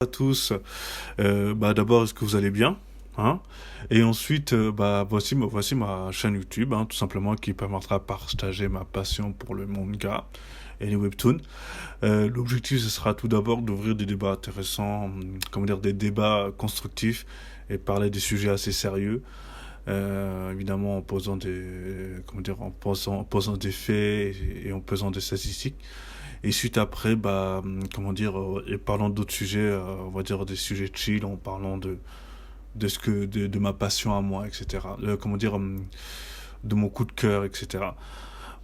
À tous. D'abord, est-ce que vous allez bien? Hein. Et ensuite, voici ma chaîne YouTube, hein, tout simplement, qui permettra de partager ma passion pour le manga et les webtoons. L'objectif, ce sera tout d'abord d'ouvrir des débats intéressants, comment dire, des débats constructifs et parler des sujets assez sérieux. Évidemment, en posant en posant des faits et en posant des statistiques. Et suite après, et parlant d'autres sujets, on va dire des sujets chill, en parlant de ma passion à moi, etc. De mon coup de cœur, etc.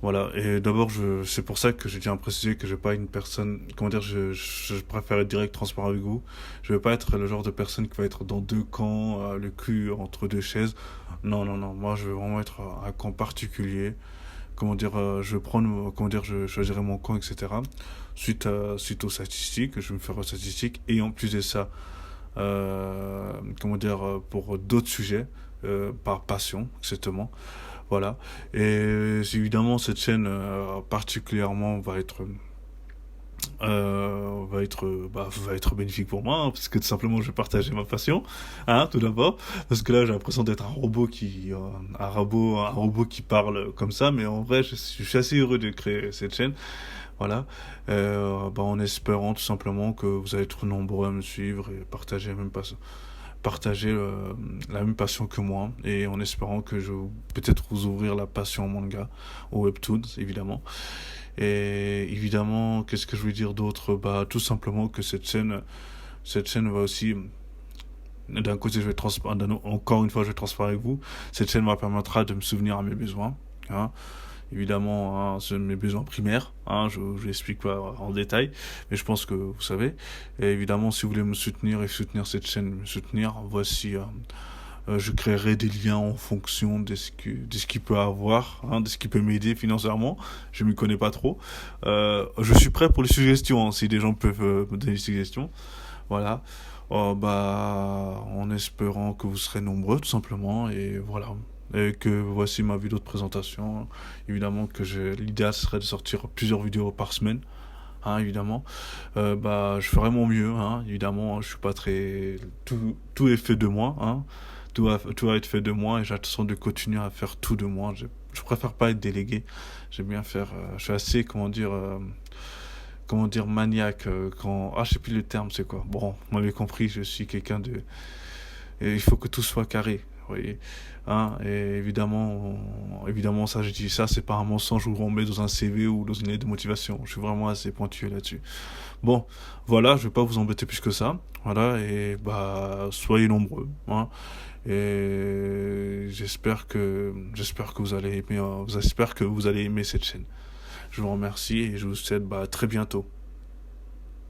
Voilà. Et d'abord, c'est pour ça que je tiens à préciser que je vais pas une personne, je préfère être direct, transparent avec vous. Je vais pas être le genre de personne qui va être dans deux camps, le cul entre deux chaises. Non, non, non. Moi, je veux vraiment être un camp particulier. Je vais prendre, je choisirai mon camp, etc. Suite aux statistiques, je vais me faire aux statistiques. Et en plus de ça, pour d'autres sujets, par passion, exactement. Voilà. Et évidemment, cette chaîne particulièrement va être bénéfique pour moi, hein, parce que tout simplement je vais partager ma passion, hein, tout d'abord, parce que là j'ai l'impression d'être un robot qui parle comme ça, mais en vrai je suis assez heureux de créer cette chaîne, voilà, en espérant tout simplement que vous allez être nombreux à me suivre et partager la même passion que moi, et en espérant que je vais peut-être vous ouvrir la passion au manga, au webtoons évidemment. Et évidemment, qu'est-ce que je veux dire d'autre? Tout simplement que cette chaîne va aussi, d'un côté, encore une fois, je vais transparent avec vous. Cette chaîne me permettra de me souvenir à mes besoins, hein. Évidemment, hein, c'est mes besoins primaires, hein, je l'explique pas en détail, mais je pense que vous savez. Et évidemment, si vous voulez me soutenir et soutenir cette chaîne, me soutenir, je créerai des liens en fonction de ce qu'il peut avoir, hein, de ce qui peut m'aider financièrement. Je m'y connais pas trop. Je suis prêt pour les suggestions, hein, si des gens peuvent me donner des suggestions. Voilà. En espérant que vous serez nombreux, tout simplement. Et voilà. Et que voici ma vidéo de présentation. Évidemment que l'idéal serait de sortir plusieurs vidéos par semaine, hein, évidemment. Je ferai mon mieux, hein, évidemment. Je suis pas très... Tout est fait de moi, hein. Tout va être fait de moi et j'attends de continuer à faire tout de moi. Je préfère pas être délégué. J'aime bien faire... je suis assez, maniaque. Je sais plus le terme, c'est quoi. Bon, vous m'avez compris, je suis quelqu'un de... Et il faut que tout soit carré. Vous voyez, hein, et évidemment, ça, je dis ça, c'est pas un mensonge où on met dans un CV ou dans une lettre de motivation. Je suis vraiment assez pointueux là-dessus. Bon, voilà, je vais pas vous embêter plus que ça. Voilà, et soyez nombreux, hein. Et j'espère que vous allez aimer, j'espère que vous allez aimer cette chaîne. Je vous remercie et je vous souhaite, à très bientôt.